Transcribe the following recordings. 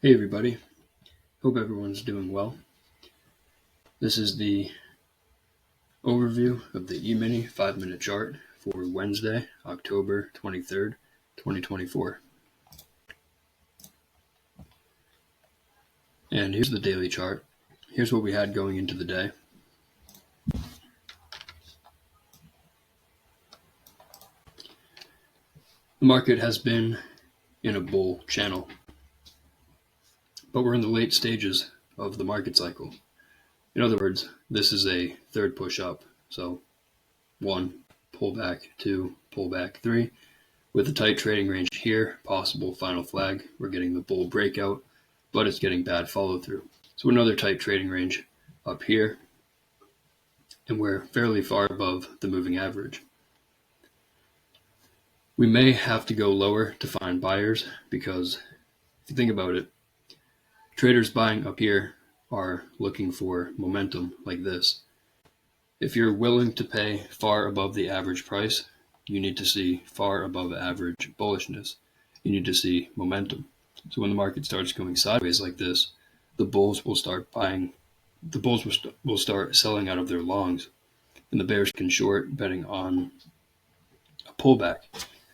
Hey everybody, hope everyone's doing well. This is the overview of the Emini 5-minute chart for Wednesday, October 23rd, 2024. And here's the daily chart. Here's what we had going into the day. The market has been in a bull channel, but we're in the late stages of the market cycle. In other words, this is a third push up. So 1, pullback, 2, pullback, 3. With a tight trading range here, possible final flag. We're getting the bull breakout, but it's getting bad follow through. So another tight trading range up here, and we're fairly far above the moving average. We may have to go lower to find buyers because if you think about it, traders buying up here are looking for momentum like this. If you're willing to pay far above the average price, you need to see far above average bullishness. You need to see momentum. So when the market starts going sideways like this, the bulls will start buying. The bulls will start selling out of their longs, and the bears can short, betting on a pullback.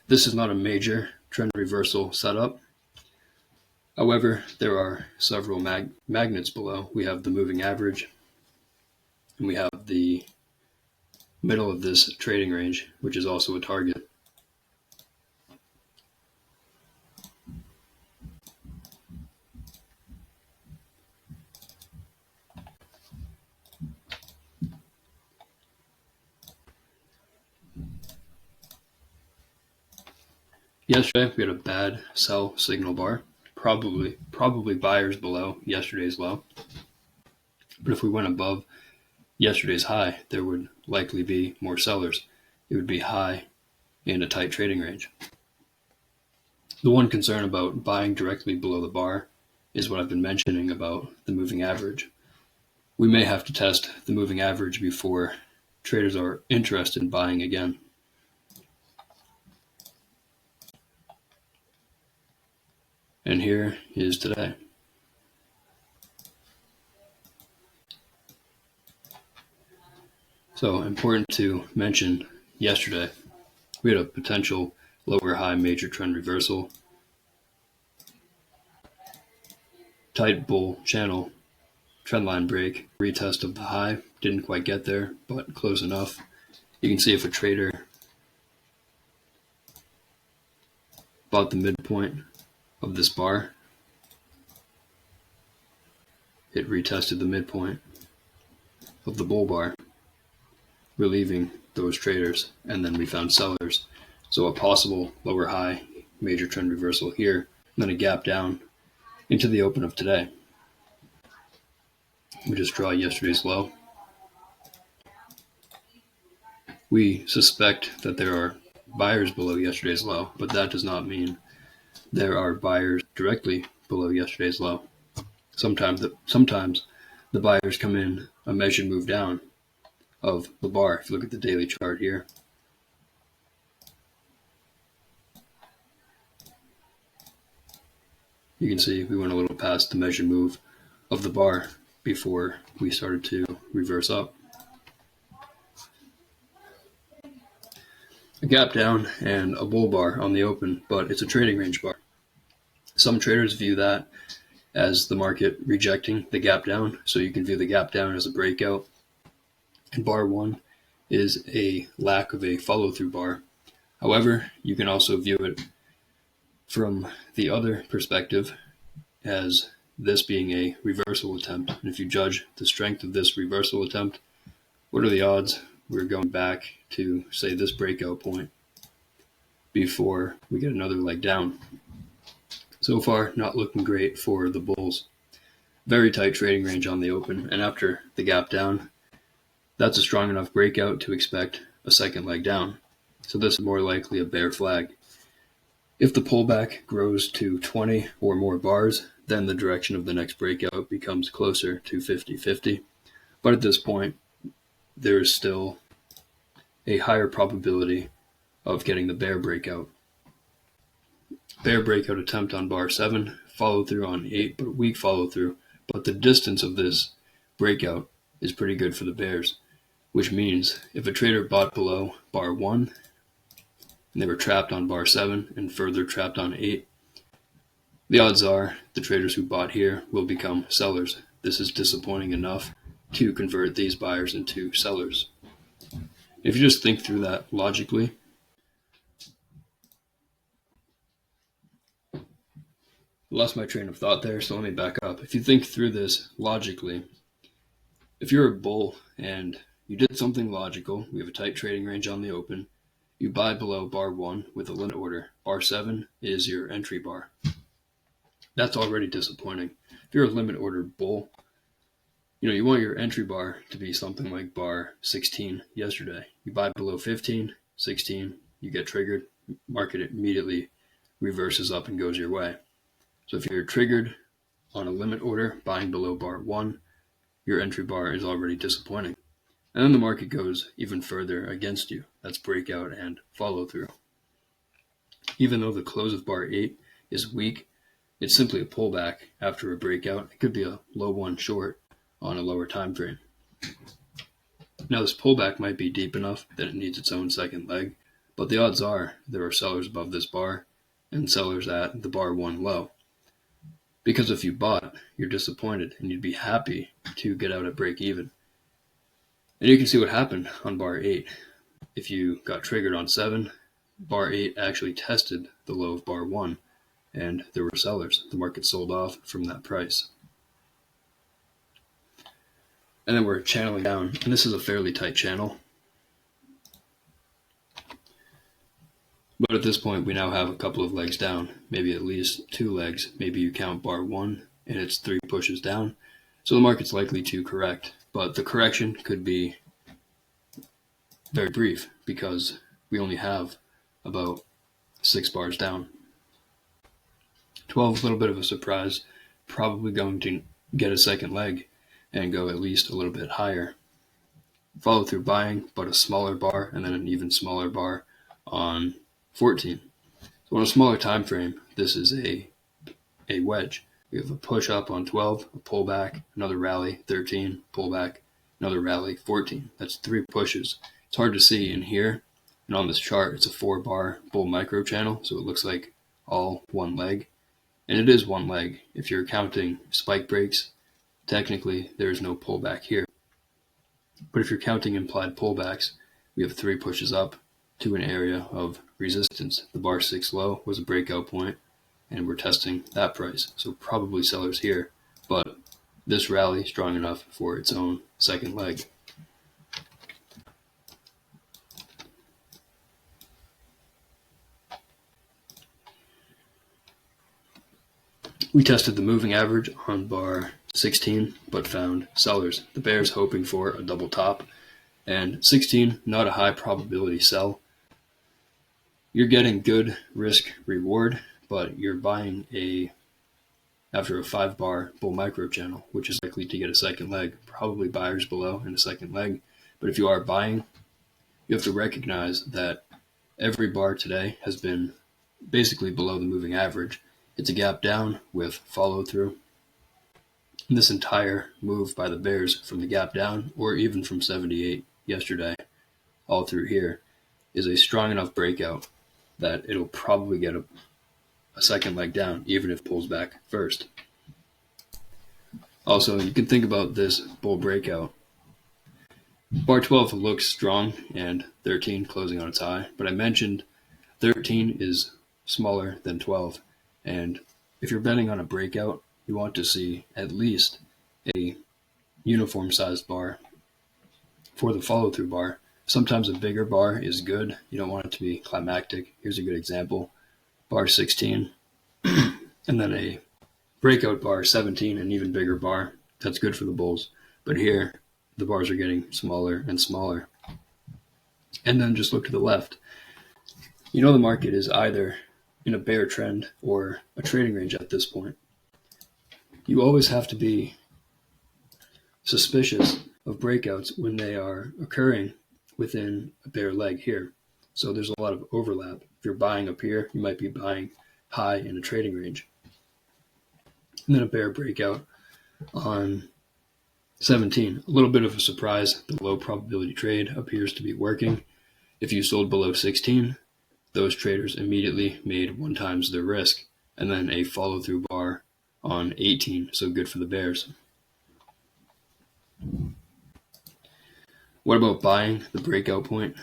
This is not a major trend reversal setup. However, there are several magnets below. We have the moving average, and we have the middle of this trading range, which is also a target. Yesterday, we had a bad sell signal bar, probably buyers below yesterday's low. But if we went above yesterday's high, there would likely be more sellers. It would be high in a tight trading range. The one concern about buying directly below the bar is what I've been mentioning about the moving average. We may have to test the moving average before traders are interested in buying again. And here is today. So important to mention, yesterday we had a potential lower high major trend reversal, tight bull channel, trendline break, retest of the high, didn't quite get there, but close enough. You can see if a trader bought the midpoint of this bar, it retested the midpoint of the bull bar, relieving those traders, and then we found sellers. So a possible lower high major trend reversal here, and then a gap down into the open of today. We just draw yesterday's low. We suspect that there are buyers below yesterday's low, but that does not mean there are buyers directly below yesterday's low. Sometimes the buyers come in a measured move down of the bar. If you look at the daily chart here, you can see we went a little past the measured move of the bar before we started to reverse up. A gap down and a bull bar on the open, but it's a trading range bar. Some traders view that as the market rejecting the gap down, so you can view the gap down as a breakout. And bar 1 is a lack of a follow-through bar. However, you can also view it from the other perspective as this being a reversal attempt. And if you judge the strength of this reversal attempt, what are the odds we're going back to, say, this breakout point before we get another leg down? So far, not looking great for the bulls. Very tight trading range on the open, and after the gap down, that's a strong enough breakout to expect a second leg down. So this is more likely a bear flag. If the pullback grows to 20 or more bars, then the direction of the next breakout becomes closer to 50-50. But at this point, there is still a higher probability of getting the bear breakout. Bear breakout attempt on bar 7, follow through on 8, but weak follow through. But the distance of this breakout is pretty good for the bears, which means if a trader bought below bar 1 and they were trapped on bar 7 and further trapped on 8, the odds are the traders who bought here will become sellers. This is disappointing enough to convert these buyers into sellers. If you just think through that logically, I lost my train of thought there, so let me back up. If you think through this logically, if you're a bull and you did something logical, we have a tight trading range on the open, you buy below bar 1 with a limit order. Bar 7 is your entry bar. That's already disappointing. If you're a limit order bull, you want your entry bar to be something like bar 16 yesterday. You buy below 15, 16, you get triggered, market immediately reverses up and goes your way. So if you're triggered on a limit order, buying below bar 1, your entry bar is already disappointing. And then the market goes even further against you. That's breakout and follow through. Even though the close of bar 8 is weak, it's simply a pullback after a breakout. It could be a low one short on a lower time frame. Now this pullback might be deep enough that it needs its own second leg, but the odds are there are sellers above this bar and sellers at the bar 1 low. Because if you bought, you're disappointed and you'd be happy to get out at break even. And you can see what happened on bar 8. If you got triggered on 7, bar 8 actually tested the low of bar 1, and there were sellers. The market sold off from that price. And then we're channeling down, and this is a fairly tight channel. But at this point, we now have a couple of legs down, maybe at least 2 legs. Maybe you count bar 1, and it's 3 pushes down. So the market's likely to correct, but the correction could be very brief because we only have about 6 bars down. 12, a little bit of a surprise, probably going to get a second leg and go at least a little bit higher. Follow through buying, but a smaller bar and then an even smaller bar on 14. So on a smaller time frame, this is a wedge. We have a push up on 12, a pullback, another rally, 13, pullback, another rally, 14. That's 3 pushes. It's hard to see in here. And on this chart, it's a 4-bar bull micro channel, so it looks like all one leg. And it is one leg. If you're counting spike breaks, technically there is no pullback here. But if you're counting implied pullbacks, we have 3 pushes up to an area of resistance. The bar 6 low was a breakout point, and we're testing that price. So probably sellers here, but this rally strong enough for its own second leg. We tested the moving average on bar 16, but found sellers. The bears hoping for a double top, and 16, not a high probability sell. You're getting good risk reward, but you're buying after a 5-bar bull micro channel, which is likely to get a second leg, probably buyers below and a second leg. But if you are buying, you have to recognize that every bar today has been basically below the moving average. It's a gap down with follow through. This entire move by the bears from the gap down, or even from 78 yesterday, all through here, is a strong enough breakout that it'll probably get a second leg down, even if it pulls back first. Also, you can think about this bull breakout. Bar 12 looks strong and 13 closing on its high, but I mentioned 13 is smaller than 12. And if you're betting on a breakout, you want to see at least a uniform sized bar for the follow through bar. Sometimes a bigger bar is good. You don't want it to be climactic. Here's a good example. Bar 16, and then a breakout bar 17, an even bigger bar. That's good for the bulls. But here, the bars are getting smaller and smaller. And then just look to the left. The market is either in a bear trend or a trading range at this point. You always have to be suspicious of breakouts when they are occurring within a bear leg here. So there's a lot of overlap. If you're buying up here, you might be buying high in a trading range. and then a bear breakout on 17. A little bit of a surprise. The low probability trade appears to be working. If you sold below 16, those traders immediately made 1 times their risk, and then a follow-through bar on 18, so good for the bears. What about buying the breakout point?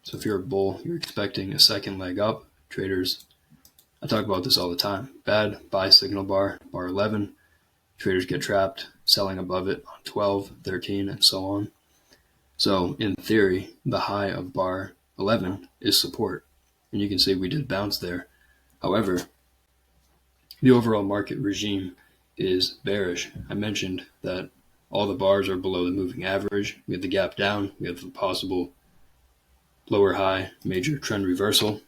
So if you're a bull, you're expecting a second leg up. Traders, I talk about this all the time. Bad buy signal bar 11. Traders get trapped selling above it on 12, 13, and so on. So in theory, the high of bar 11 is support. And you can see we did bounce there. However, the overall market regime is bearish. I mentioned that all the bars are below the moving average. We have the gap down. We have the possible lower high major trend reversal.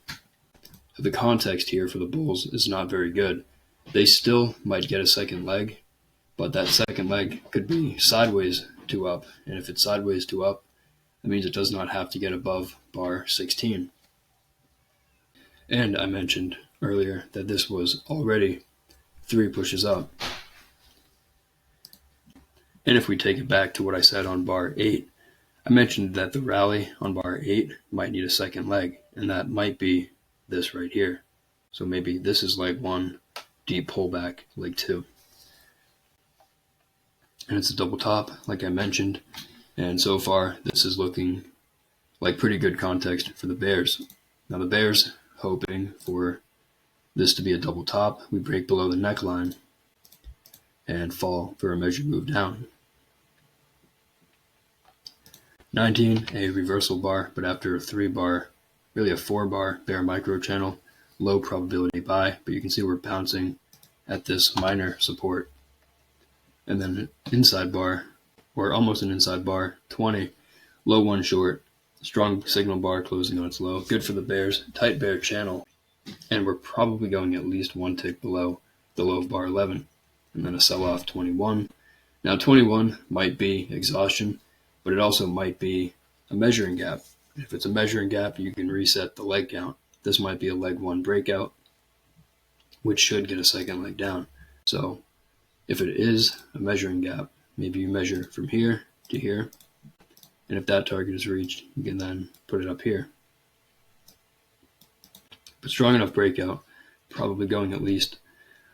So the context here for the bulls is not very good. They still might get a second leg, but that second leg could be sideways to up. And if it's sideways to up, that means it does not have to get above bar 16. And I mentioned earlier that this was already 3 pushes up. And if we take it back to what I said on bar 8, I mentioned that the rally on bar 8 might need a second leg, and that might be this right here. So maybe this is leg 1, deep pullback, leg 2. And it's a double top, like I mentioned. And so far, this is looking like pretty good context for the bears. Now the bears, hoping for this to be a double top, we break below the neckline and fall for a measured move down. 19, a reversal bar, but after a 3 bar, really a 4 bar bear micro channel, low probability buy, but you can see we're bouncing at this minor support. And then an inside bar, or almost an inside bar, 20, low 1 short, strong signal bar closing on its low. Good for the bears, tight bear channel, and we're probably going at least 1 tick below the low of bar 11. And then a sell-off 21. Now 21 might be exhaustion, but it also might be a measuring gap. If it's a measuring gap, you can reset the leg count. This might be a leg 1 breakout, which should get a second leg down. So if it is a measuring gap, maybe you measure from here to here, and if that target is reached, you can then put it up here. But strong enough breakout, probably going at least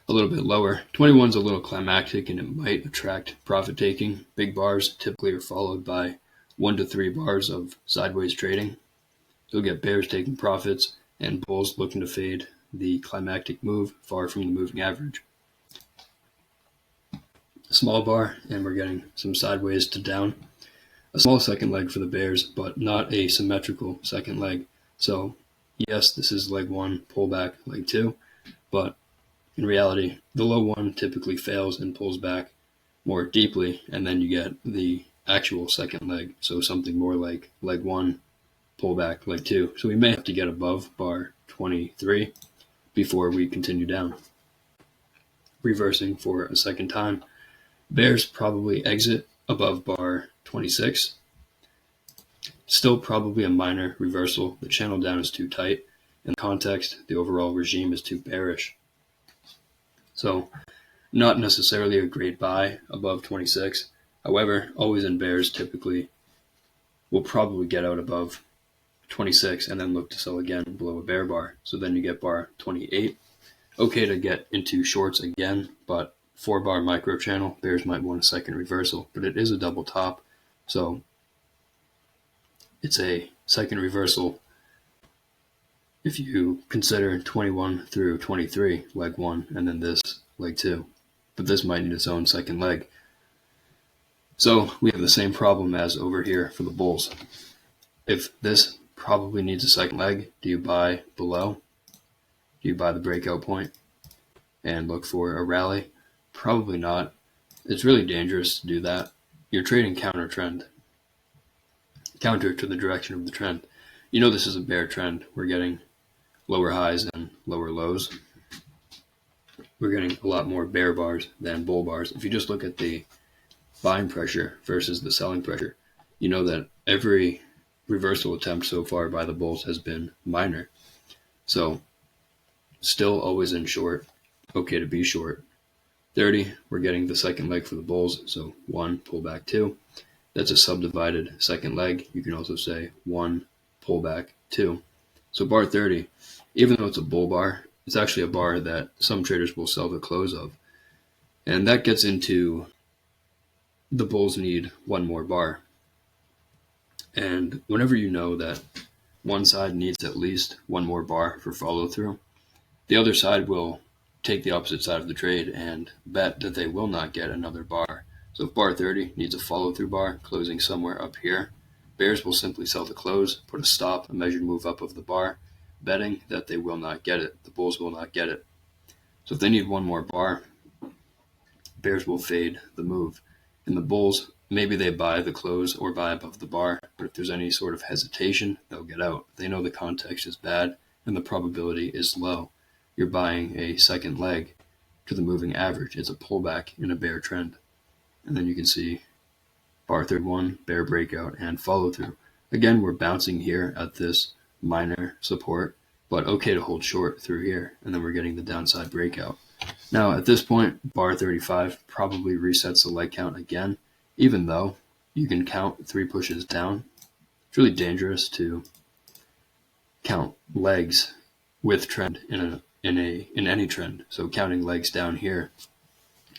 a little bit lower. 21's a little climactic and it might attract profit taking. Big bars typically are followed by 1 to 3 bars of sideways trading. You'll get bears taking profits and bulls looking to fade the climactic move far from the moving average. A small bar and we're getting some sideways to down. A small second leg for the bears, but not a symmetrical second leg. So yes, this is leg 1, pullback, leg 2, but in reality, the low 1 typically fails and pulls back more deeply, and then you get the actual second leg. So something more like leg 1, pullback, leg 2. So we may have to get above bar 23 before we continue down. Reversing for a second time. Bears probably exit above bar 26. Still probably a minor reversal. The channel down is too tight. In context, the overall regime is too bearish. So not necessarily a great buy above 26. However, always in bears typically will probably get out above 26 and then look to sell again below a bear bar. So then you get bar 28. Okay to get into shorts again, but 4 bar micro channel, bears might want a second reversal, but it is a double top. So it's a second reversal if you consider 21 through 23, leg 1, and then this, leg 2. But this might need its own second leg. So we have the same problem as over here for the bulls. If this probably needs a second leg, do you buy below? Do you buy the breakout point and look for a rally? Probably not. It's really dangerous to do that. You're trading counter trend, counter to the direction of the trend. You know this is a bear trend. We're getting lower highs and lower lows. We're getting a lot more bear bars than bull bars. If you just look at the buying pressure versus the selling pressure, you know that every reversal attempt so far by the bulls has been minor. So still always in short, okay to be short. 30, we're getting the second leg for the bulls. So 1, pull back 2. That's a subdivided second leg. You can also say 1, pull back 2. So bar 30, even though it's a bull bar, it's actually a bar that some traders will sell the close of. And that gets into the bulls need one more bar. And whenever you know that one side needs at least one more bar for follow through, the other side will take the opposite side of the trade and bet that they will not get another bar. So if bar 30 needs a follow through bar closing somewhere up here, bears will simply sell the close, put a stop, a measured move up of the bar, betting that they will not get it. The bulls will not get it. So if they need one more bar, bears will fade the move. And the bulls, maybe they buy the close or buy above the bar, but if there's any sort of hesitation, they'll get out. They know the context is bad and the probability is low. You're buying a second leg to the moving average. It's a pullback in a bear trend. And then you can see bar 31, bear breakout, and follow through. Again, we're bouncing here at this minor support, but okay to hold short through here. And then we're getting the downside breakout. Now, at this point, bar 35 probably resets the leg count again, even though you can count 3 pushes down. It's really dangerous to count legs with trend in any trend. So counting legs down here,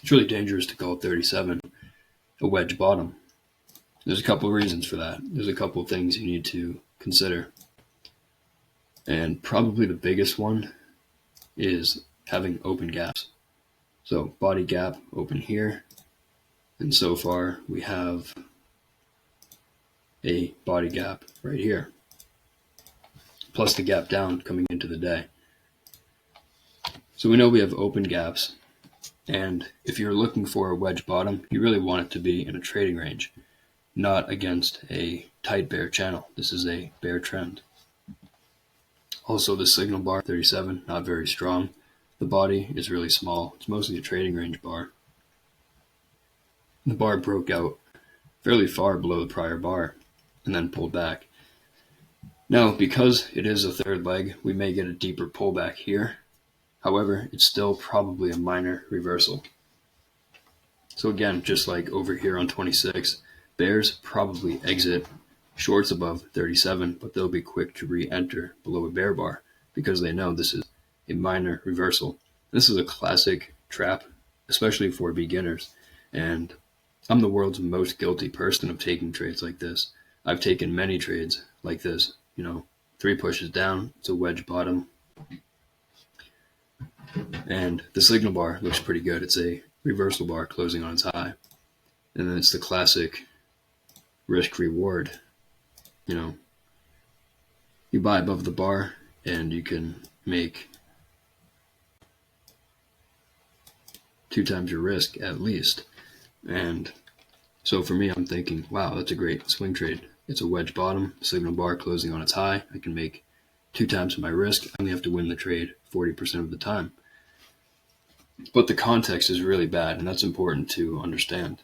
it's really dangerous to call 37 a wedge bottom. There's a couple of reasons for that. There's a couple of things you need to consider. And probably the biggest one is having open gaps. So body gap open here, and so far we have a body gap right here, plus the gap down coming into the day. So we know we have open gaps, and if you're looking for a wedge bottom, you really want it to be in a trading range, not against a tight bear channel. This is a bear trend. Also, the signal bar 37, not very strong. The body is really small. It's mostly a trading range bar. The bar broke out fairly far below the prior bar and then pulled back. Now, because it is a third leg, we may get a deeper pullback here. However, it's still probably a minor reversal. So again, just like over here on 26, bears probably exit shorts above 37, but they'll be quick to re-enter below a bear bar because they know this is a minor reversal. This is a classic trap, especially for beginners, and I'm the world's most guilty person of taking trades like this. I've taken many trades like this, 3 pushes down, it's a wedge bottom, and the signal bar looks pretty good. It's a reversal bar closing on its high, and then it's the classic risk reward. You buy above the bar and you can make 2 times your risk at least. And so for me, I'm thinking, wow, that's a great swing trade. It's a wedge bottom, signal bar closing on its high. I can make 2 times my risk. I only have to win the trade 40% of the time. But the context is really bad, and that's important to understand.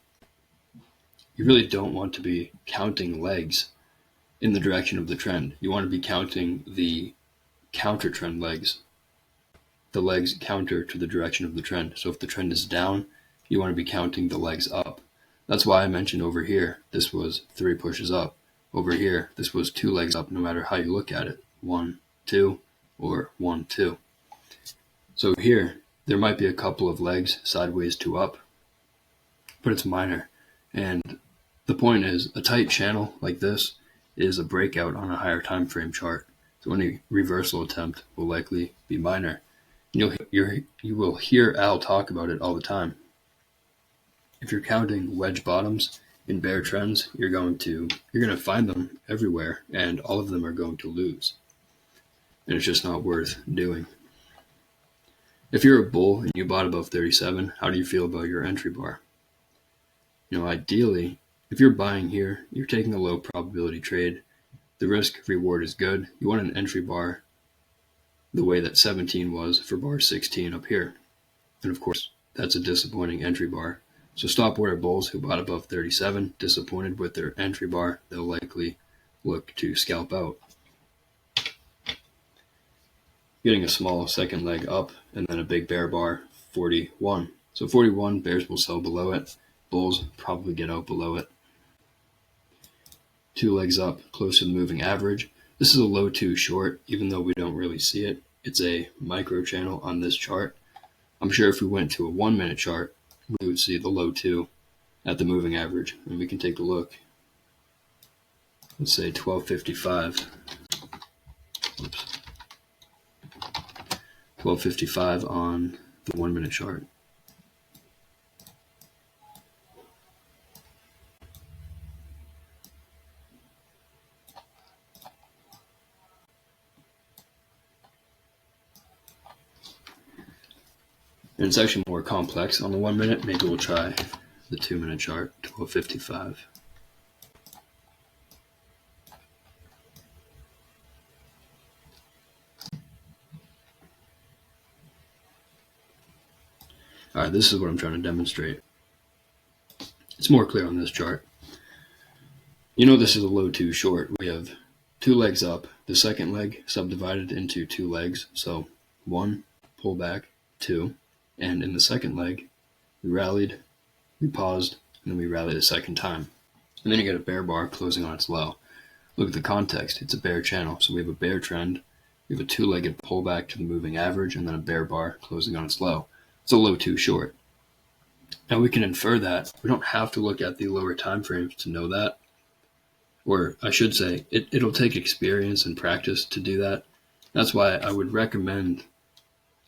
You really don't want to be counting legs in the direction of the trend. You want to be counting the counter trend legs, the legs counter to the direction of the trend. So if the trend is down, you want to be counting the legs up. That's why I mentioned over here, this was 3 pushes up. Over here, this was 2 legs up, no matter how you look at it. 1, 2, or 1, 2. So here, there might be a couple of legs sideways to up, but it's minor. And the point is, a tight channel like this is a breakout on a higher time frame chart. So any reversal attempt will likely be minor. You will hear Al talk about it all the time. If you're counting wedge bottoms in bear trends, you're going to find them everywhere, and all of them are going to lose. And it's just not worth doing. If you're a bull and you bought above 37, how do you feel about your entry bar? Ideally, if you're buying here, you're taking a low probability trade. The risk reward is good. You want an entry bar the way that 17 was for bar 16 up here. And of course, that's a disappointing entry bar. So stop order bulls who bought above 37, disappointed with their entry bar, they'll likely look to scalp out. Getting a small second leg up and then a big bear bar 41. So 41, bears will sell below it. Bulls probably get out below it. 2 legs up, close to the moving average. This is a low 2 short, even though we don't really see it. It's a micro channel on this chart. I'm sure if we went to a 1-minute chart, we would see the low 2 at the moving average. And we can take a look. Let's say 1255. Oops. 1255 on the 1-minute chart. And it's actually more complex on the 1 minute. Maybe we'll try the 2-minute chart, 1255. All right, this is what I'm trying to demonstrate. It's more clear on this chart. You know this is a low 2 short. We have 2 legs up, the second leg subdivided into 2 legs. So 1, pull back, 2. And in the second leg, we rallied, we paused, and then we rallied a second time. And then you get a bear bar closing on its low. Look at the context. It's a bear channel. So we have a bear trend. We have a 2-legged pullback to the moving average, and then a bear bar closing on its low. It's a low 2 short. Now we can infer that. We don't have to look at the lower time frames to know that. Or I should say, it'll take experience and practice to do that. That's why I would recommend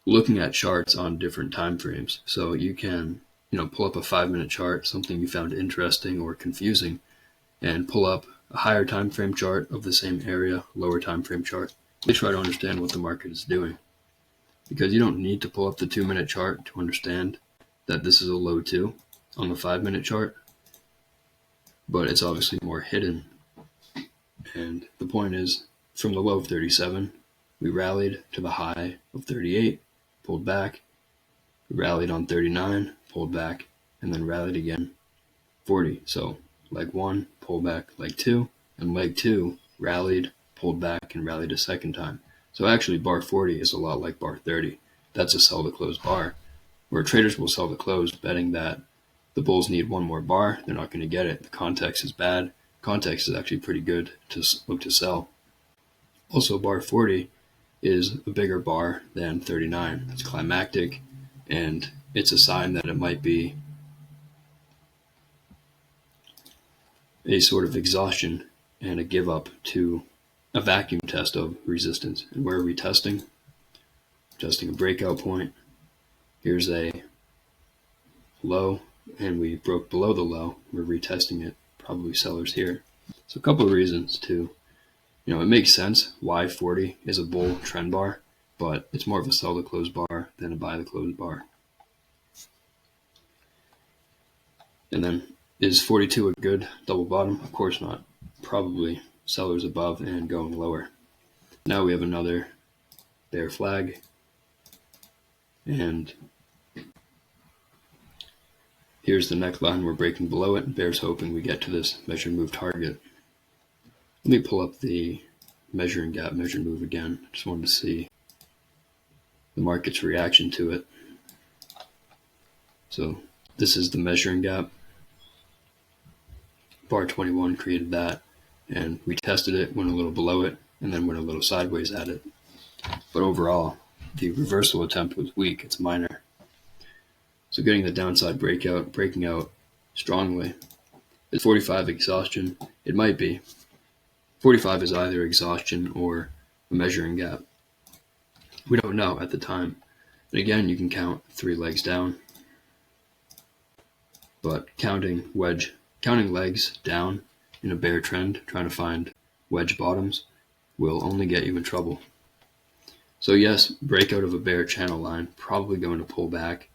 looking at charts on different time frames. So you can, pull up a 5-minute chart, something you found interesting or confusing, and pull up a higher time frame chart of the same area, lower time frame chart. They try to understand what the market is doing. Because you don't need to pull up the 2-minute chart to understand that this is a low 2 on the 5-minute chart, but it's obviously more hidden. And the point is, from the low of 37, we rallied to the high of 38, pulled back, we rallied on 39, pulled back, and then rallied again, 40. So leg 1, pull back, leg 2, and leg 2 rallied, pulled back, and rallied a second time. So actually bar 40 is a lot like bar 30. That's a sell to close bar, where traders will sell to close betting that the bulls need one more bar. They're not going to get it. The context is bad. Context is actually pretty good to look to sell. Also, bar 40 is a bigger bar than 39. It's climactic, and it's a sign that it might be a sort of exhaustion and a give up to a vacuum test of resistance. And where are we testing? Testing a breakout point. Here's a low, and we broke below the low. We're retesting it. Probably sellers here. So a couple of reasons to, it makes sense why 40 is a bull trend bar, but it's more of a sell to close bar than a buy to close bar. And then is 42 a good double bottom? Of course not. Probably sellers above and going lower. Now we have another bear flag, and here's the neckline. We're breaking below it. Bear's hoping we get to this measured move target. Let me pull up the measuring gap, measured move again. Just wanted to see the market's reaction to it. So this is the measuring gap. Bar 21 created that, and we tested it, went a little below it, and then went a little sideways at it. But overall, the reversal attempt was weak. It's minor. So getting the downside breakout, breaking out strongly. Is 45 exhaustion? It might be. 45 is either exhaustion or a measuring gap. We don't know at the time. And again, you can count 3 legs down. But counting legs down in a bear trend, trying to find wedge bottoms, will only get you in trouble. So yes, breakout of a bear channel line, probably going to pull back.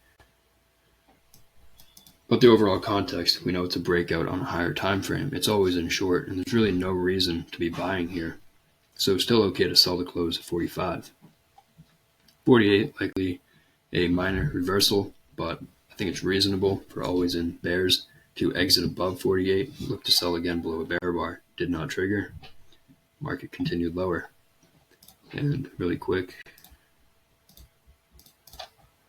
But the overall context, we know it's a breakout on a higher time frame. It's always in short, and there's really no reason to be buying here. So still okay to sell to close at 45. 48, likely a minor reversal, but I think it's reasonable for always in bears to exit above 48, look to sell again below a bear bar. Did not trigger. Market continued lower. And really quick,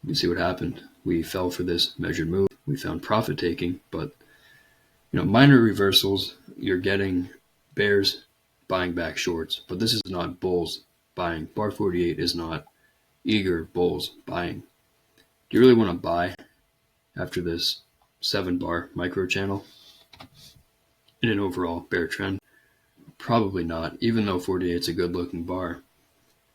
You see what happened. We fell for this measured move. We found profit taking, but minor reversals, you're getting bears buying back shorts, but this is not bulls buying. Bar 48 is not eager bulls buying. Do you really want to buy after this 7-bar micro channel in an overall bear trend? Probably not, even though 48 is a good looking bar.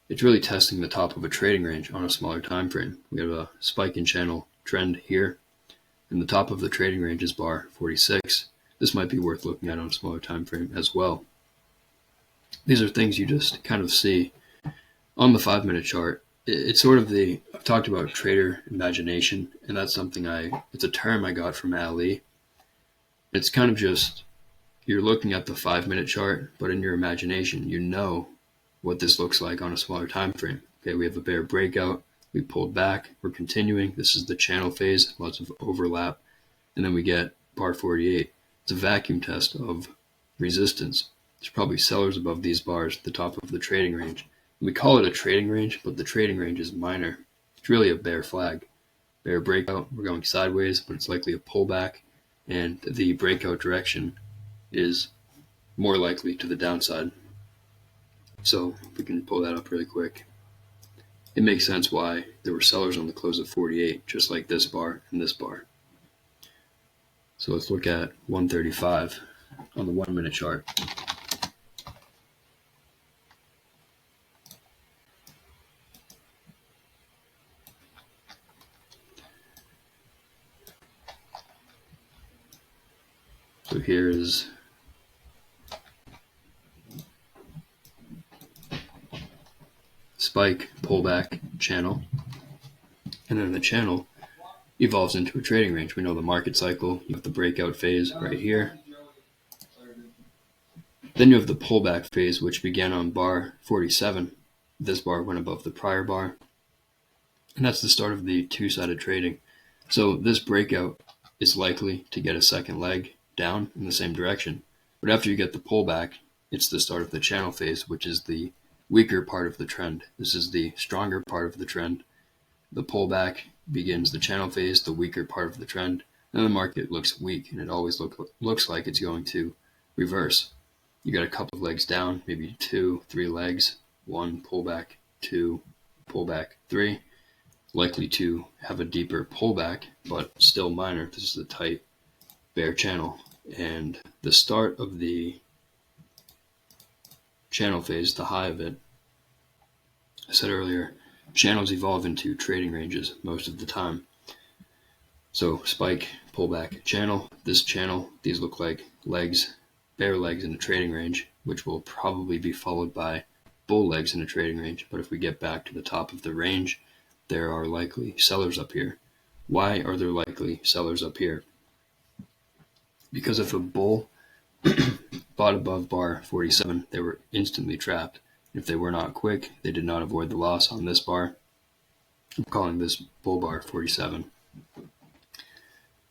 It's really testing the top of a trading range on a smaller time frame. We have a spike in channel trend here, and the top of the trading range is bar 46. This might be worth looking at on a smaller time frame as well. These are things you just kind of see on the 5-minute chart. It's sort of I've talked about trader imagination, and that's something it's a term I got from Ali. It's kind of just, you're looking at the 5-minute chart, but in your imagination, you know what this looks like on a smaller time frame. Okay, we have a bear breakout, we pulled back, we're continuing. This is the channel phase, lots of overlap, and then we get bar 48. It's a vacuum test of resistance. There's probably sellers above these bars at the top of the trading range. We call it a trading range, but the trading range is minor. It's really a bear flag. Bear breakout, we're going sideways, but it's likely a pullback, and the breakout direction is more likely to the downside. So if we can pull that up really quick, it makes sense why there were sellers on the close of 48, just like this bar and this bar. So let's look at 135 on the 1-minute chart. So here is spike, pullback, channel, and then the channel evolves into a trading range. We know the market cycle. You have the breakout phase right here. Then you have the pullback phase, which began on bar 47. This bar went above the prior bar, and that's the start of the two-sided trading. So this breakout is likely to get a second leg down in the same direction. But after you get the pullback, it's the start of the channel phase, which is the weaker part of the trend. This is the stronger part of the trend. The pullback begins the channel phase, the weaker part of the trend, and the market looks weak, and it always looks like it's going to reverse. You got a couple of legs down, maybe 2, 3 legs, 1 pullback, 2 pullback, 3. Likely to have a deeper pullback, but still minor. This is a tight bear channel, and the start of the channel phase, the high of it, I said earlier, channels evolve into trading ranges most of the time. So spike, pullback, channel. This channel, these look like legs, bear legs in a trading range, which will probably be followed by bull legs in a trading range. But if we get back to the top of the range, there are likely sellers up here. Why are there likely sellers up here? Because if a bull bought above bar 47, they were instantly trapped. If they were not quick, they did not avoid the loss on this bar. I'm calling this bull bar 47.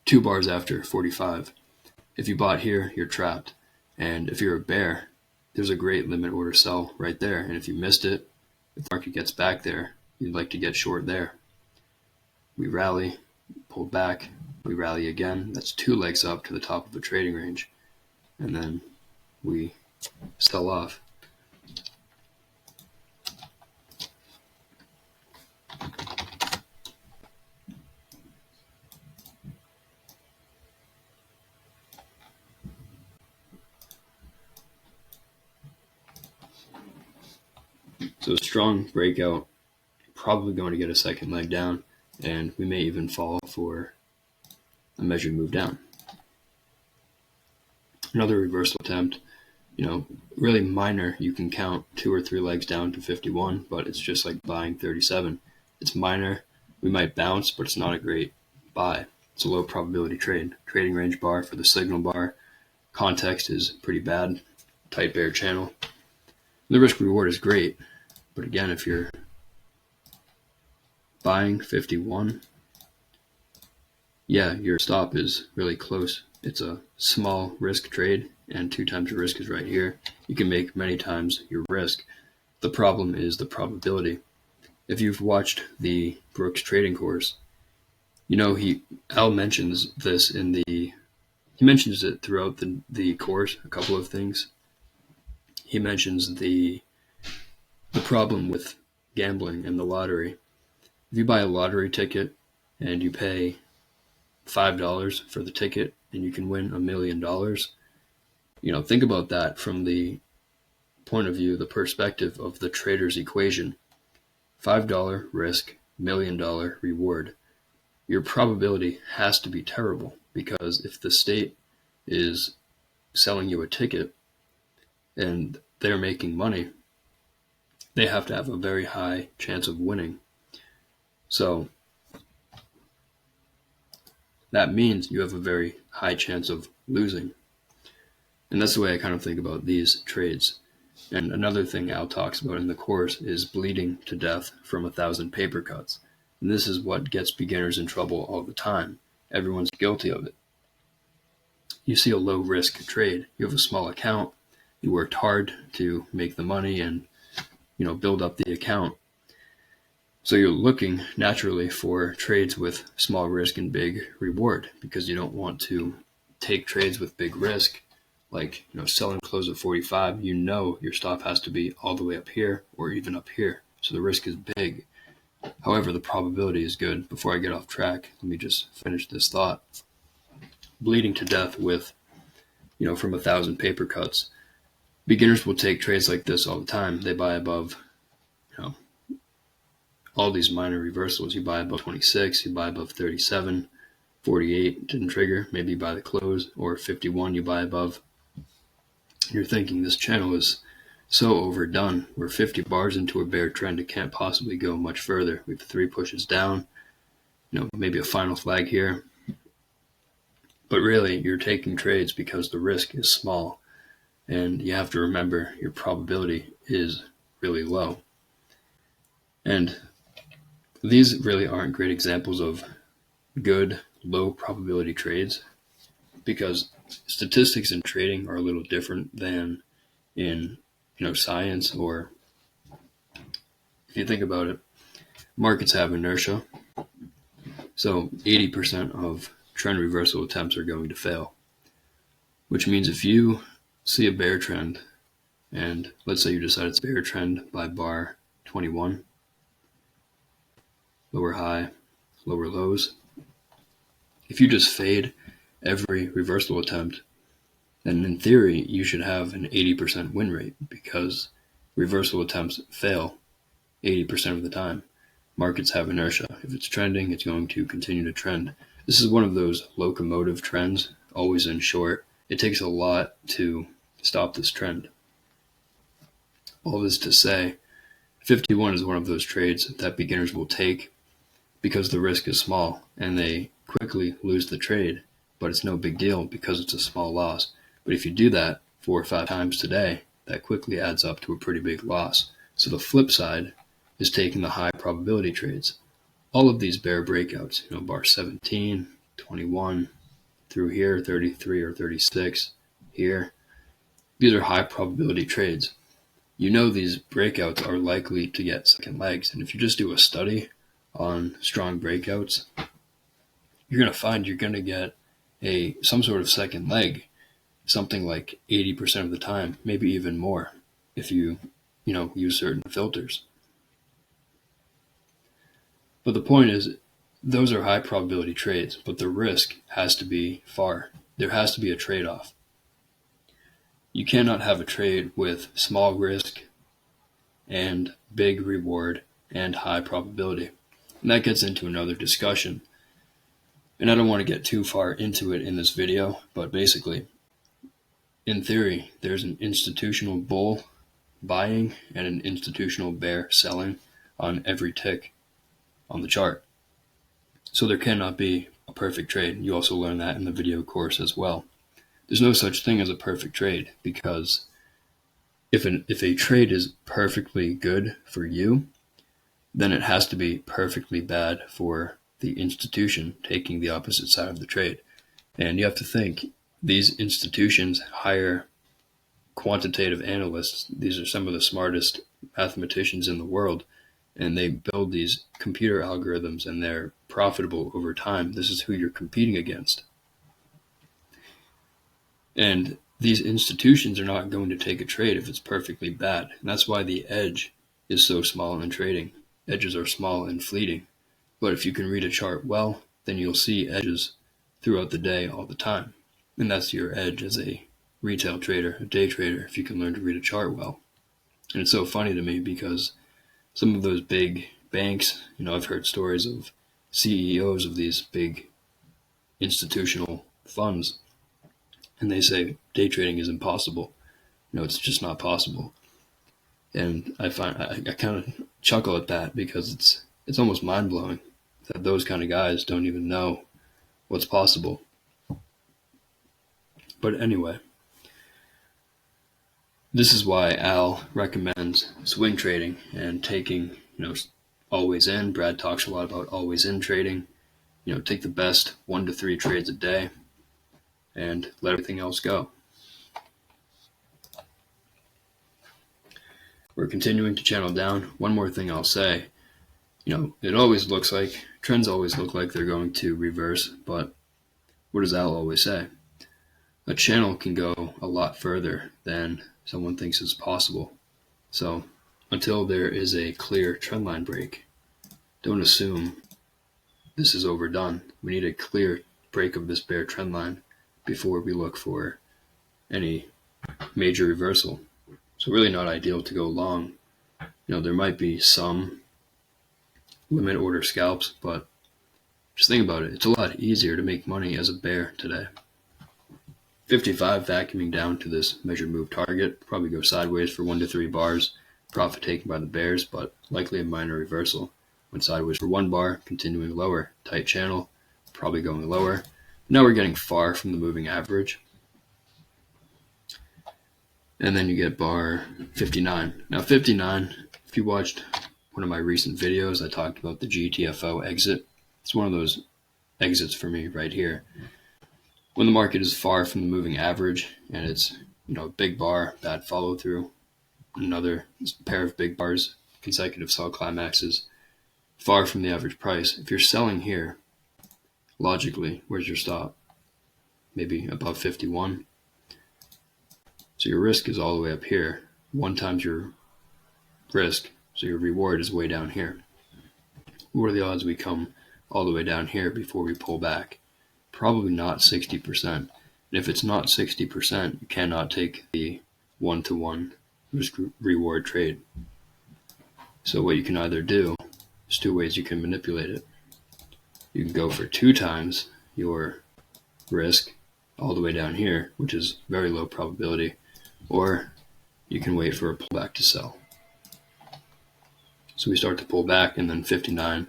2 bars after 45. If you bought here, you're trapped. And if you're a bear, there's a great limit order sell right there. And if you missed it, if the market gets back there, you'd like to get short there. We rally, pull back, we rally again. That's 2 legs up to the top of the trading range. And then we sell off. So a strong breakout, probably going to get a second leg down, and we may even fall for a measured move down. Another reversal attempt, really minor. You can count 2 or 3 legs down to 51, but it's just like buying 37. It's minor. We might bounce, but it's not a great buy. It's a low probability trade. Trading range bar for the signal bar. Context is pretty bad. Tight bear channel. The risk reward is great, but again, if you're buying 51, yeah, your stop is really close. It's a small risk trade, and 2 times your risk is right here. You can make many times your risk. The problem is the probability. if you've watched the Brooks trading course, Al mentions this he mentions it throughout the course, a couple of things. He mentions the problem with gambling and the lottery. If you buy a lottery ticket and you pay $5 for the ticket and you can win $1 million, think about that from the point of view, the perspective of the trader's equation. $5 risk, $1 million reward. Your probability has to be terrible, because if the state is selling you a ticket and they're making money, they have to have a very high chance of winning. So that means you have a very high chance of losing. And that's the way I kind of think about these trades. And another thing Al talks about in the course is bleeding to death from 1,000 paper cuts. And this is what gets beginners in trouble all the time. Everyone's guilty of it. You see a low risk trade. You have a small account. You worked hard to make the money and build up the account. So you're looking naturally for trades with small risk and big reward, because you don't want to take trades with big risk, like sell and close at 45. Your stop has to be all the way up here or even up here, so the risk is big. However, the probability is good. Before I get off track, let me just finish this thought. Bleeding to death with from 1,000 paper cuts. Beginners will take trades like this all the time. They buy above all these minor reversals. You buy above 26, you buy above 37, 48 didn't trigger, maybe you buy the close, or 51 you buy above. You're thinking, this channel is so overdone. We're 50 bars into a bear trend. It can't possibly go much further. We have 3 pushes down, maybe a final flag here. But really, you're taking trades because the risk is small, and you have to remember your probability is really low. And these really aren't great examples of good, low probability trades, because statistics in trading are a little different than in science. Or if you think about it, markets have inertia. So 80% of trend reversal attempts are going to fail, which means if you see a bear trend, and let's say you decide it's a bear trend by bar 21, lower high, lower lows. If you just fade every reversal attempt, then in theory you should have an 80% win rate, because reversal attempts fail 80% of the time. Markets have inertia. If it's trending, it's going to continue to trend. This is one of those locomotive trends, always in short. It takes a lot to stop this trend. All this to say, 51 is one of those trades that beginners will take because the risk is small and they quickly lose the trade, but it's no big deal because it's a small loss. But if you do that 4 or 5 times today, that quickly adds up to a pretty big loss. So the flip side is taking the high probability trades. All of these bear breakouts, bar 17, 21, through here, 33 or 36, here, these are high probability trades. These breakouts are likely to get second legs, and if you just do a study on strong breakouts, you're going to find you're going to get some sort of second leg, something like 80% of the time, maybe even more, if you use certain filters. But the point is, those are high probability trades, but the risk has to be far. There has to be a trade-off. You cannot have a trade with small risk and big reward and high probability. And that gets into another discussion. And I don't want to get too far into it in this video, but basically, in theory, there's an institutional bull buying and an institutional bear selling on every tick on the chart. So there cannot be a perfect trade. You also learn that in the video course as well. There's no such thing as a perfect trade, because if a trade is perfectly good for you, then it has to be perfectly bad for the institution taking the opposite side of the trade. And you have to think, these institutions hire quantitative analysts. These are some of the smartest mathematicians in the world, and they build these computer algorithms and they're profitable over time. This is who you're competing against. And these institutions are not going to take a trade if it's perfectly bad. And that's why the edge is so small in trading. Edges are small and fleeting. But if you can read a chart well, then you'll see edges throughout the day all the time. And that's your edge as a retail trader, a day trader, if you can learn to read a chart well. And it's so funny to me because some of those big banks, I've heard stories of CEOs of these big institutional funds, and they say day trading is impossible. It's just not possible. And I kind of chuckle at that because it's almost mind-blowing that those kind of guys don't even know what's possible. But anyway, this is why Al recommends swing trading and taking, always in. Brad talks a lot about always in trading. Take the best 1 to 3 trades a day and let everything else go. We're continuing to channel down. One more thing I'll say, it always looks like, trends always look like they're going to reverse, but what does Al always say? A channel can go a lot further than someone thinks is possible. So until there is a clear trendline break, don't assume this is overdone. We need a clear break of this bear trendline before we look for any major reversal. So really not ideal to go long. There might be some limit order scalps, but just think about it. It's a lot easier to make money as a bear today. 55 vacuuming down to this measured move target, probably go sideways for 1 to 3 bars, profit taken by the bears, but likely a minor reversal. Went sideways for 1 bar, continuing lower, tight channel, probably going lower. Now we're getting far from the moving average. And then you get bar 59. Now 59, if you watched one of my recent videos, I talked about the GTFO exit. It's one of those exits for me right here. When the market is far from the moving average and it's, a big bar, bad follow through, another pair of big bars, consecutive sell climaxes, far from the average price. If you're selling here, logically, where's your stop? Maybe above 51. So your risk is all the way up here. 1 times your risk, so your reward is way down here. What are the odds we come all the way down here before we pull back? Probably not 60%. And if it's not 60%, you cannot take the 1-to-1 risk reward trade. So what you can either do, there's 2 ways you can manipulate it. You can go for 2 times your risk all the way down here, which is very low probability, or you can wait for a pullback to sell. So we start to pull back, and then 59.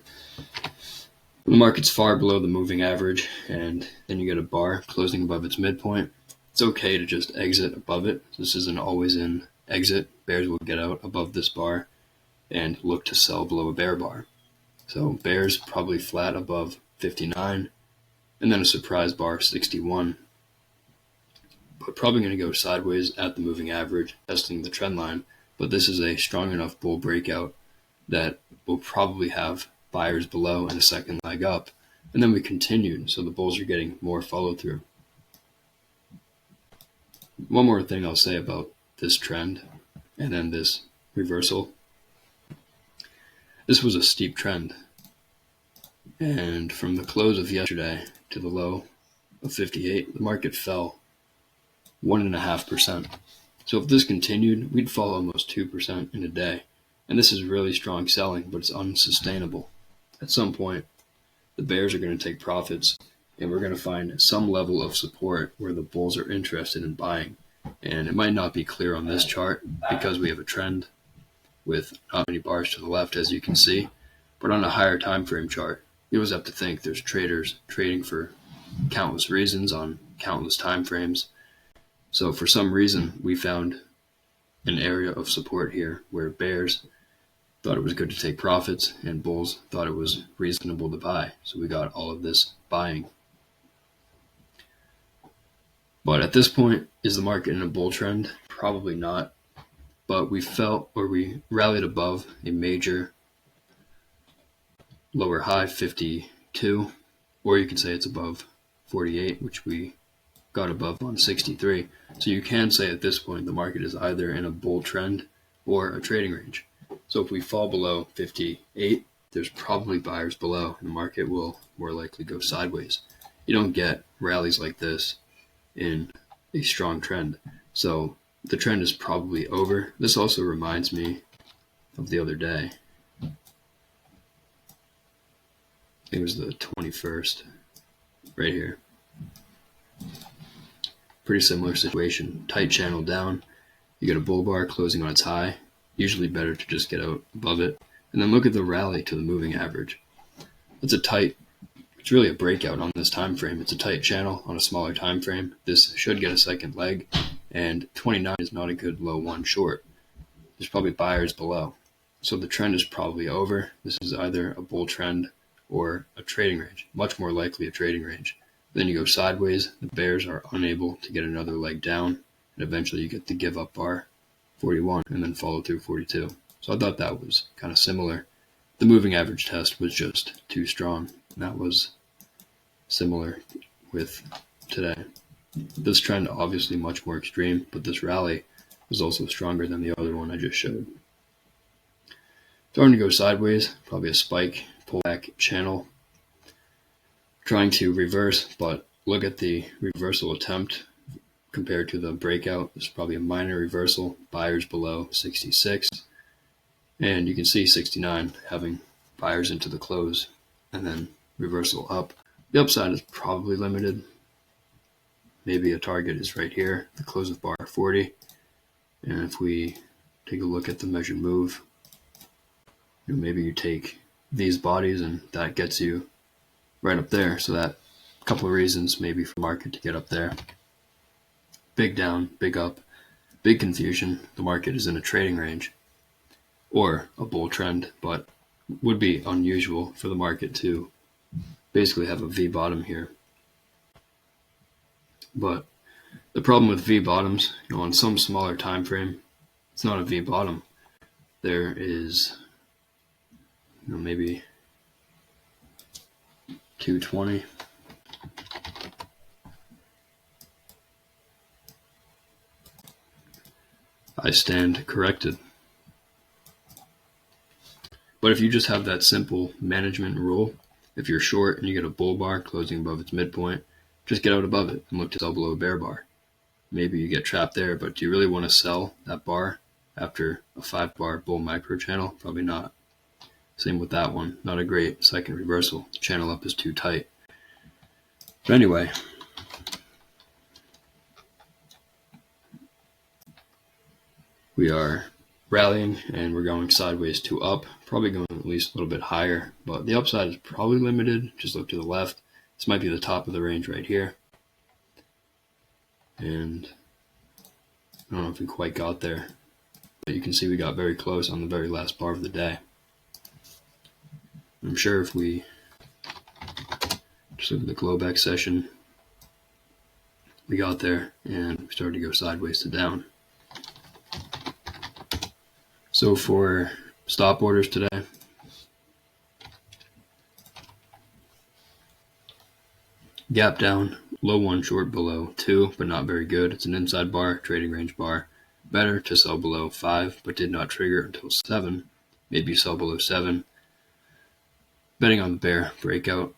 The market's far below the moving average, and then you get a bar closing above its midpoint. It's okay to just exit above it. This is an always in exit. Bears will get out above this bar and look to sell below a bear bar. So bears probably flat above 59, and then a surprise bar 61. But probably going to go sideways at the moving average, testing the trend line. But this is a strong enough bull breakout that will probably have buyers below and a second leg up. And then we continued, so the bulls are getting more follow through. One more thing I'll say about this trend and then this reversal. This was a steep trend. And from the close of yesterday to the low of 58, the market fell 1.5%. So if this continued, we'd fall almost 2% in a day. And this is really strong selling, but it's unsustainable. At some point, the bears are going to take profits, and we're going to find some level of support where the bulls are interested in buying. And it might not be clear on this chart because we have a trend with not many bars to the left, as you can see. But on a higher time frame chart, you always have to think there's traders trading for countless reasons on countless time frames. So for some reason, we found an area of support here where bears thought it was good to take profits and bulls thought it was reasonable to buy. So we got all of this buying. But at this point, is the market in a bull trend? Probably not. But we rallied above a major lower high 52, or you can say it's above 48, which we got above on 63. So you can say at this point the market is either in a bull trend or a trading range. So if we fall below 58, there's probably buyers below, and the market will more likely go sideways. You don't get rallies like this in a strong trend. So the trend is probably over. This also reminds me of the other day. It was the 21st, right here. Pretty similar situation. Tight channel down. You get a bull bar closing on its high. Usually better to just get out above it. And then look at the rally to the moving average. It's really a breakout on this time frame. It's a tight channel on a smaller time frame. This should get a second leg, and 29 is not a good low one short. There's probably buyers below. So the trend is probably over. This is either a bull trend or a trading range, much more likely a trading range. Then you go sideways, the bears are unable to get another leg down, and eventually you get the give up bar 41 and then follow through 42. So I thought that was kind of similar. The moving average test was just too strong. And that was similar with today. This trend obviously much more extreme, but this rally was also stronger than the other one I just showed. Starting to go sideways, probably a spike, pullback channel. Trying to reverse, but look at the reversal attempt compared to the breakout. This is probably a minor reversal. Buyers below 66. And you can see 69 having buyers into the close and then reversal up. The upside is probably limited. Maybe a target is right here, the close of bar 40. And if we take a look at the measured move, maybe you take these bodies and that gets you right up there. So that a couple of reasons maybe for the market to get up there. Big down, big up, big confusion. The market is in a trading range or a bull trend, but would be unusual for the market to basically have a V bottom here. But the problem with V bottoms, on some smaller time frame, it's not a V bottom. There is maybe 220. I stand corrected. But if you just have that simple management rule, if you're short and you get a bull bar closing above its midpoint, just get out above it and look to sell below a bear bar. Maybe you get trapped there, but do you really want to sell that bar after a 5-bar bull micro channel? Probably not. Same with that one. Not a great second reversal. The channel up is too tight. But anyway, we are rallying and we're going sideways to up, probably going at least a little bit higher, but the upside is probably limited. Just look to the left. This might be the top of the range right here. And I don't know if we quite got there, but you can see we got very close on the very last bar of the day. I'm sure if we just look at the Globex session, we got there and we started to go sideways to down. So for stop orders today, gap down, low one short below 2, but not very good. It's an inside bar, trading range bar. Better to sell below 5, but did not trigger until 7. Maybe sell below 7. Betting on the bear breakout.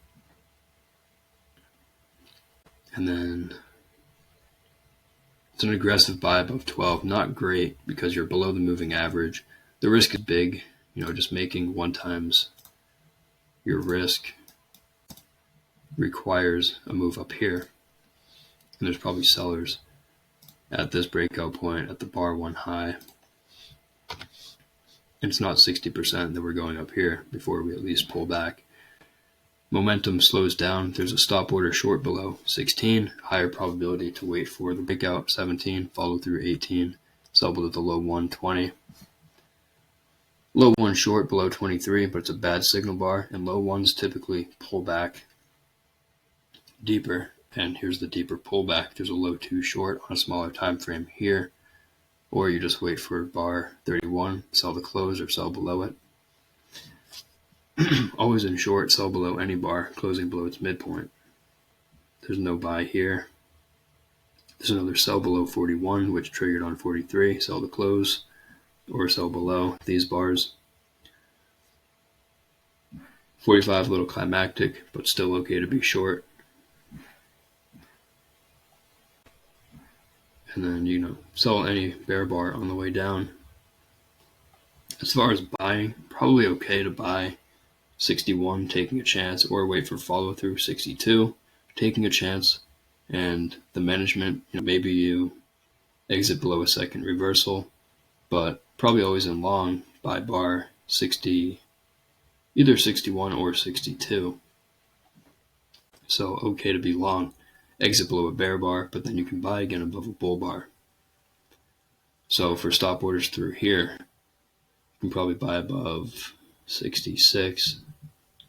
And then it's an aggressive buy above 12. Not great because you're below the moving average. The risk is big. Just making 1 times your risk requires a move up here. And there's probably sellers at this breakout point at the bar 1 high. And it's not 60% that we're going up here before we at least pull back. Momentum slows down. There's a stop order short below 16. Higher probability to wait for the breakout 17. Follow through 18. Sell below the low 120. Low 1 short below 23, but it's a bad signal bar. And low 1s typically pull back deeper. And here's the deeper pullback. There's a low 2 short on a smaller time frame here. Or you just wait for bar 31, sell the close or sell below it. Always in short, sell below any bar, closing below its midpoint. There's no buy here. There's another sell below 41, which triggered on 43, sell to close, or sell below these bars. 45, little climactic, but still okay to be short. And then, sell any bear bar on the way down. As far as buying, probably okay to buy 61, taking a chance, or wait for follow through 62, taking a chance. And the management, maybe you exit below a second reversal, but probably always in long, buy bar 60, either 61 or 62. So okay to be long, exit below a bear bar, but then you can buy again above a bull bar. So for stop orders through here, you can probably buy above 66,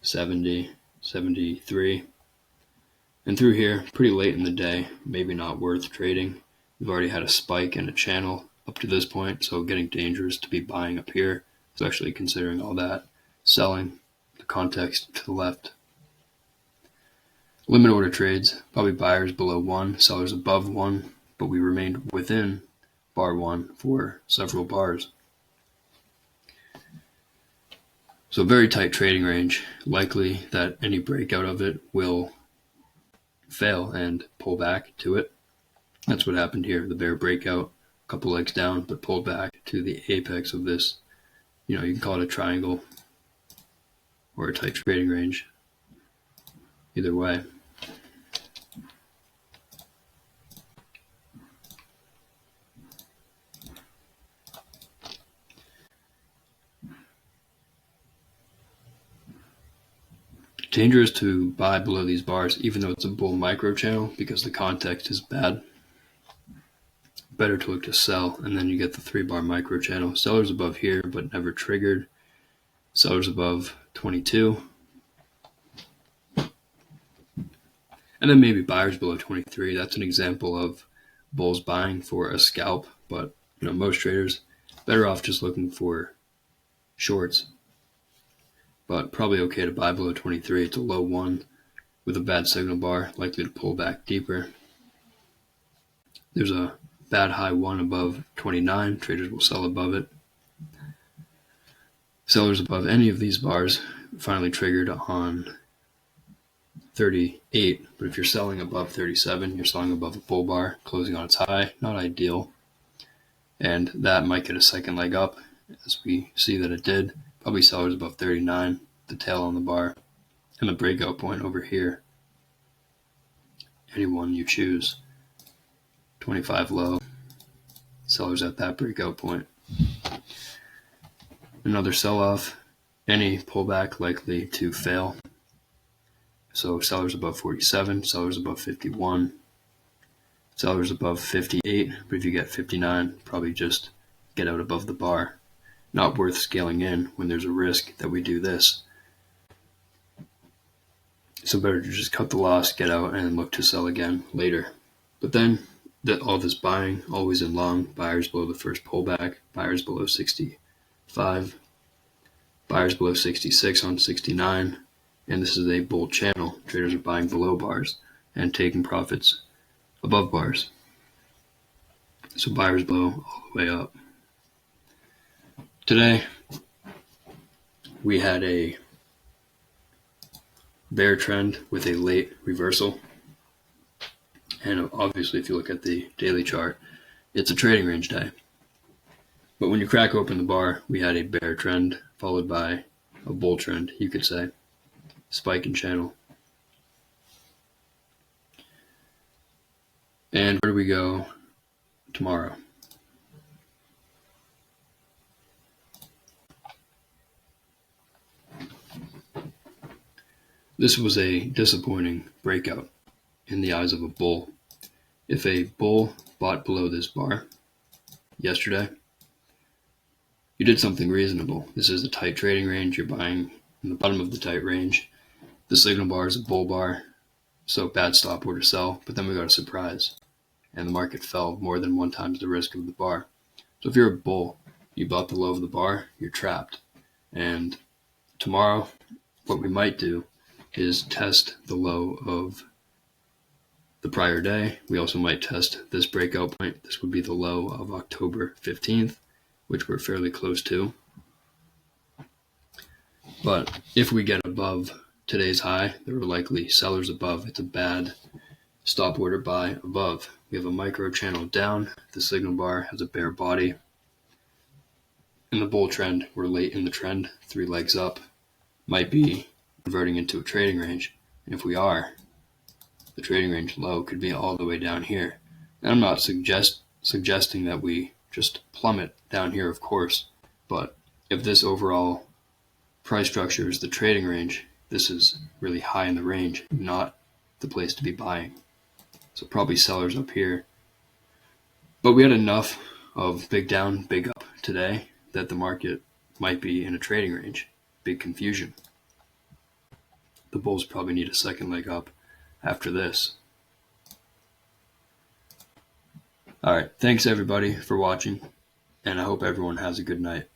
70, 73. And through here, pretty late in the day, maybe not worth trading. We've already had a spike and a channel up to this point, so getting dangerous to be buying up here, especially considering all that selling, the context to the left. Limit order trades, probably buyers below 1, sellers above 1, but we remained within bar 1 for several bars. So very tight trading range, likely that any breakout of it will fail and pull back to it. That's what happened here. The bear breakout, a couple legs down, but pulled back to the apex of this. You can call it a triangle or a tight trading range. Either way. Dangerous to buy below these bars, even though it's a bull micro channel, because the context is bad. Better to look to sell, and then you get the 3-bar micro channel. Sellers above here, but never triggered. Sellers above 22. And then maybe buyers below 23. That's an example of bulls buying for a scalp, but most traders better off just looking for shorts. But probably okay to buy below 23. It's a low one with a bad signal bar, likely to pull back deeper. There's a bad high 1 above 29. Traders will sell above it. Sellers above any of these bars finally triggered on 38. But if you're selling above 37, you're selling above a bull bar, closing on its high. Not ideal. And that might get a second leg up, as we see that it did. Probably sellers above 39, the tail on the bar, and the breakout point over here. Any one you choose. 25 low. Sellers at that breakout point. Another sell-off. Any pullback likely to fail. So sellers above 47, sellers above 51, sellers above 58. But if you get 59, probably just get out above the bar. Not worth scaling in when there's a risk that we do this. So better to just cut the loss, get out, and look to sell again later. But then all this buying, always in long, buyers below the first pullback, buyers below 65, buyers below 66 on 69, and this is a bull channel. Traders are buying below bars and taking profits above bars. So buyers below all the way up. Today, we had a bear trend with a late reversal. And obviously, if you look at the daily chart, it's a trading range day. But when you crack open the bar, we had a bear trend followed by a bull trend, you could say. Spike and channel. And where do we go tomorrow? This was a disappointing breakout in the eyes of a bull. If a bull bought below this bar yesterday, you did something reasonable. This is a tight trading range. You're buying in the bottom of the tight range. The signal bar is a bull bar, so bad stop order sell. But then we got a surprise, and the market fell more than 1 times the risk of the bar. So if you're a bull, you bought the low of the bar, you're trapped. And tomorrow, what we might do is test the low of the prior day. We also might test this breakout point. This would be the low of October 15th, which we're fairly close to. But if we get above today's high, there are likely sellers above. It's a bad stop order buy above. We have a micro channel down. The signal bar has a bare body. In the bull trend, we're late in the trend, 3 legs up, might be converting into a trading range. And if we are, the trading range low could be all the way down here. And I'm not suggesting that we just plummet down here, of course, but if this overall price structure is the trading range, this is really high in the range, not the place to be buying. So probably sellers up here. But we had enough of big down, big up today that the market might be in a trading range. Big confusion. The bulls probably need a second leg up after this. All right, thanks everybody for watching, and I hope everyone has a good night.